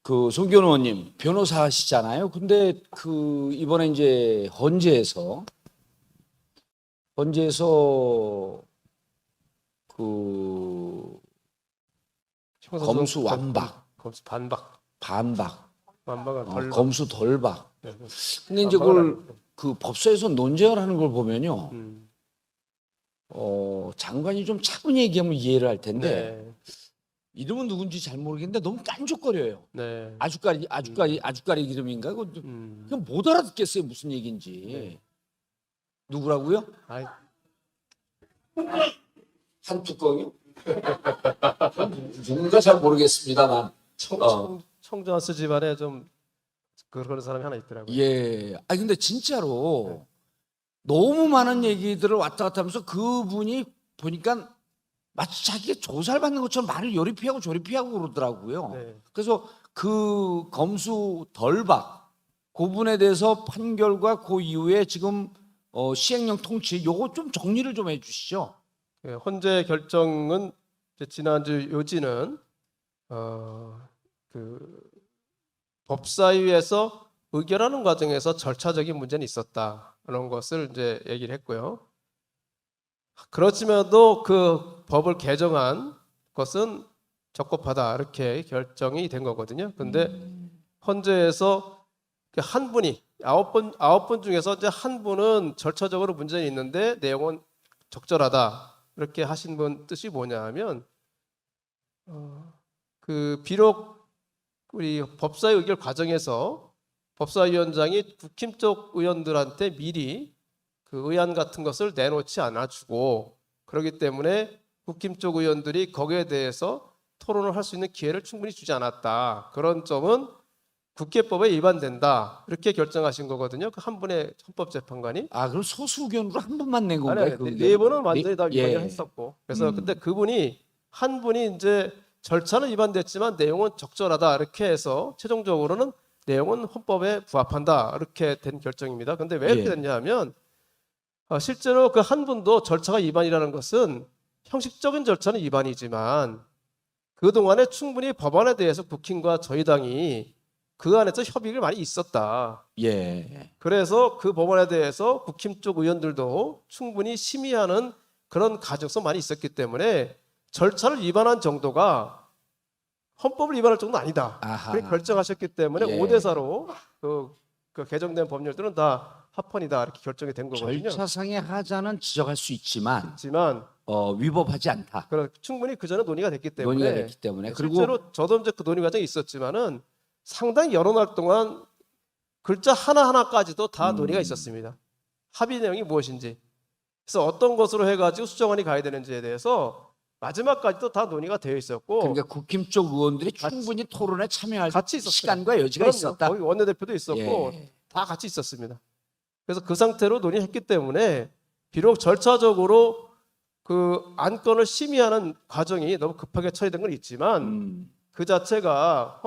그 송기현 의원님 변호사시잖아요. 근데 그 이번에 이제 헌재에서 그 검수 완박, 검수 반박, 반박, 완박은 덜박. 검수 덜박. 네. 근데 이제 그걸 그 법사에서 논쟁을 하는 걸 보면요, 장관이 좀 차분히 얘기하면 이해를 할 텐데 네. 이름은 누군지 잘 모르겠는데 너무 깐족거려요. 네. 아주까리 이름인가? 그냥 못 알아듣겠어요 무슨 얘기인지. 네. 누구라고요? 아이, 한 뚜껑이요? 누군가 잘 모르겠습니다만. 청정한 집안에 좀 그런 사람이 하나 있더라고요. 예. 아 근데 진짜로 네. 너무 많은 얘기들을 왔다 갔다 하면서 그분이 보니까 마치 자기가 조사를 받는 것처럼 말을 요리피하고 조리피하고 그러더라고요. 네. 그래서 그 검수 덜박 그분에 대해서 판결과 그 이후에 지금 시행령 통치 요거 좀 정리를 좀 해주시죠. 네, 헌재 결정은 이제 지난주 요지는 그 법사위에서 의결하는 과정에서 절차적인 문제는 있었다 그런 것을 이제 얘기를 했고요. 그렇지만도 그 법을 개정한 것은 적법하다 이렇게 결정이 된 거거든요. 근데 헌재에서 그 한 분이 아홉 분 중에서 이제 한 분은 절차적으로 문제는 있는데 내용은 적절하다 이렇게 하신 분 뜻이 뭐냐하면 그 비록 우리 법사위 의결 과정에서 법사위원장이 국힘 쪽 의원들한테 미리 그 의안 같은 것을 내놓지 않아주고 그렇기 때문에 국힘 쪽 의원들이 거기에 대해서 토론을 할 수 있는 기회를 충분히 주지 않았다. 그런 점은 국회법에 위반된다. 이렇게 결정하신 거거든요. 그 한 분의 헌법재판관이. 아 그럼 소수 의견으로 한 번만 낸 건가요? 아니, 그 네 의견을? 번은 완전히 다 위반을 예. 했었고. 그래서 근데 그분이 한 분이 이제 절차는 위반됐지만 내용은 적절하다 이렇게 해서 최종적으로는 내용은 헌법에 부합한다 이렇게 된 결정입니다. 근데 왜 이렇게 예. 됐냐면 실제로 그 한 분도 절차가 위반이라는 것은 형식적인 절차는 위반이지만 그동안에 충분히 법안에 대해서 국힘과 저희 당이 그 안에서 협의가 많이 있었다. 예. 그래서 그 법안에 대해서 국힘 쪽 의원들도 충분히 심의하는 그런 가능성 많이 있었기 때문에 절차를 위반한 정도가 헌법을 위반할 정도는 아니다. 아하. 그렇게 결정하셨기 때문에 예. 5대4로 그 개정된 법률들은 다 합헌이다 이렇게 결정이 된 거거든요. 절차상의 하자는 지적할 수 있지만 하지만 위법하지 않다. 충분히 그 전에 논의가 됐기 때문에 논의가 됐기 때문에. 그리고 실제로 저도 이제 그 논의 과정이 있었지만은 상당히 여러 날 동안 글자 하나하나까지도 다 논의가 있었습니다. 합의 내용이 무엇인지. 그래서 어떤 것으로 해가지고 수정안이 가야 되는지에 대해서 마지막까지도 다 논의가 되어 있었고 그러니까 국힘 쪽 의원들이 충분히 토론에 참여할 같이 있었어요. 시간과 여지가 그럼요. 있었다. 거기 원내대표도 있었고 예. 다 같이 있었습니다. 그래서 그 상태로 논의했기 때문에 비록 절차적으로 그 안건을 심의하는 과정이 너무 급하게 처리된 건 있지만 그 자체가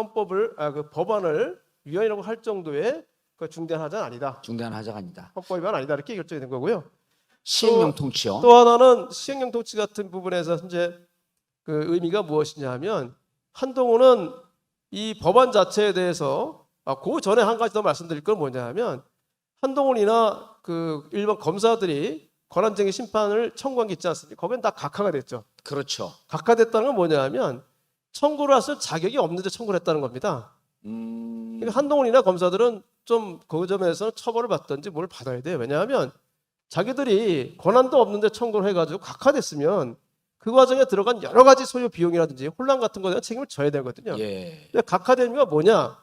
그 법안을 위헌이라고 할 정도의 그 중대한 하자는 아니다. 중대한 하자가 아니다. 헌법 위반 아니다 이렇게 결정이 된 거고요. 시행령 통치요. 또 하나는 시행령 통치 같은 부분에서 현재 그 의미가 무엇이냐 하면 한동훈은 이 법안 자체에 대해서 그 전에 한 가지 더 말씀드릴 건 뭐냐 하면 한동훈이나 그 일반 검사들이 권한쟁의 심판을 청구한 게 있지 않습니까? 거기는 다 각하가 됐죠. 그렇죠. 각하됐다는 건 뭐냐 하면 청구를 했을 자격이 없는데 청구를 했다는 겁니다. 그러니까 한동훈이나 검사들은 좀 그 점에서는 처벌을 받든지 뭘 받아야 돼요. 왜냐하면 자기들이 권한도 없는데 청구를 해가지고 각하됐으면 그 과정에 들어간 여러 가지 소요 비용이라든지 혼란 같은 거에 대한 책임을 져야 되거든요. 예. 근데 각하된 이유가 뭐냐?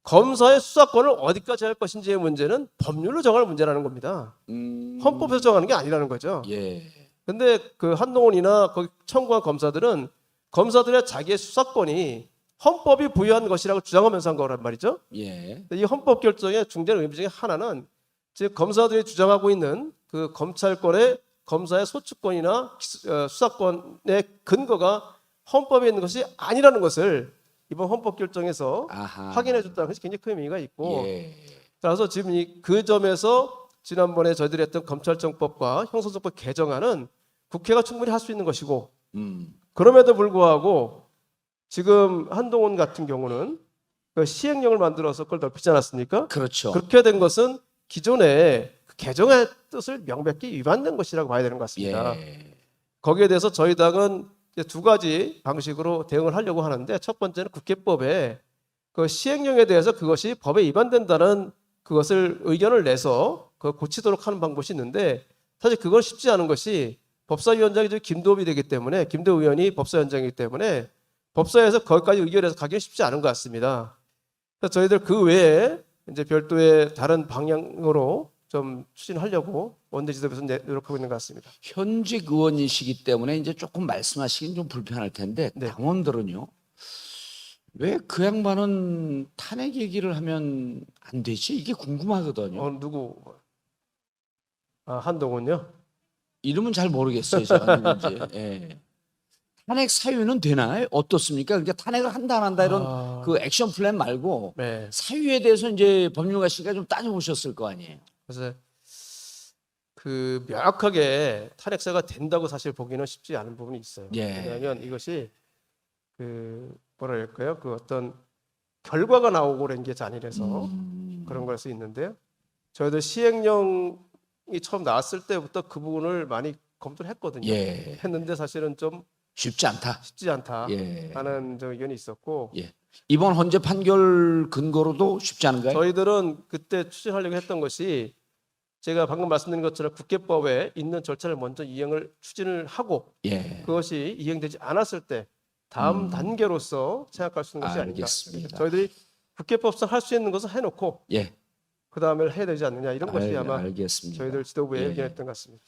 검사의 수사권을 어디까지 할 것인지의 문제는 법률로 정할 문제라는 겁니다. 헌법에서 정하는 게 아니라는 거죠. 예. 근데 그 한동훈이나 거기 청구한 검사들은 검사들의 자기의 수사권이 헌법이 부여한 것이라고 주장하면서 한 거란 말이죠. 예. 이 헌법 결정의 중대한 의미 중에 하나는 즉 검사들이 주장하고 있는 그 검찰권의 검사의 소추권이나 수사권의 근거가 헌법에 있는 것이 아니라는 것을 이번 헌법 결정에서 확인해 줬다는 것이 굉장히 큰 의미가 있고 예. 따라서 지금 그 점에서 지난번에 저희들이 했던 검찰청법과 형사소송법 개정안은 국회가 충분히 할 수 있는 것이고 그럼에도 불구하고 지금 한동훈 같은 경우는 그 시행령을 만들어서 그걸 넓히지 않았습니까? 그렇죠. 그렇게 된 것은 기존의 그 개정의 뜻을 명백히 위반된 것이라고 봐야 되는 것 같습니다. 예. 거기에 대해서 저희 당은 이제 두 가지 방식으로 대응을 하려고 하는데, 첫 번째는 국회법에 그 시행령에 대해서 그것이 법에 위반된다는 그것을 의견을 내서 그걸 고치도록 하는 방법이 있는데, 사실 그건 쉽지 않은 것이 법사위원장이 지금 김도읍이 되기 때문에, 김도읍 의원이 법사위원장이기 때문에 법사위에서 거기까지 의결해서 가기는 쉽지 않은 것 같습니다. 그래서 저희들 그 외에 이제 별도의 다른 방향으로 좀 추진하려고 원내 지도부에서 노력하고 있는 것 같습니다. 현직 의원이시기 때문에 이제 조금 말씀하시긴 좀 불편할 텐데 네. 당원들은요. 왜 그 양반은 탄핵 얘기를 하면 안 되지? 이게 궁금하거든요. 누구? 한동훈요? 이름은 잘 모르겠어요. 제가 이제. 예. 탄핵 사유는 되나요? 어떻습니까? 그러니까 탄핵을 한다 안 한다 이런 그 액션 플랜 말고 네. 사유에 대해서 이제 법률가 씨가 좀 따져보셨을 거 아니에요. 그래서 그 명확하게 탄핵사가 된다고 사실 보기는 쉽지 않은 부분이 있어요. 예. 왜냐하면 이것이 그 뭐랄까요? 그 어떤 결과가 나오고 그런 게 잔인해서 그런 걸 수 있는데요. 저희들 시행령이 처음 나왔을 때부터 그 부분을 많이 검토를 했거든요. 예. 했는데 사실은 좀 쉽지 않다. 쉽지 않다 예. 하는 저 의견이 있었고, 예. 이번 헌재 판결 근거로도 쉽지 않은가요? 저희들은 그때 추진하려고 했던 것이 제가 방금 말씀드린 것처럼 국회법에 있는 절차를 먼저 추진을 하고, 예. 그것이 이행되지 않았을 때 다음 단계로서 생각할 수 있는 것이 아닌가. 알겠습니다. 저희들이 국회법상 할 수 있는 것을 해놓고 예. 그 다음에 해야 되지 않느냐, 이런 것이 아마 알겠습니다. 저희들 지도부에 예. 의견했던 것 같습니다.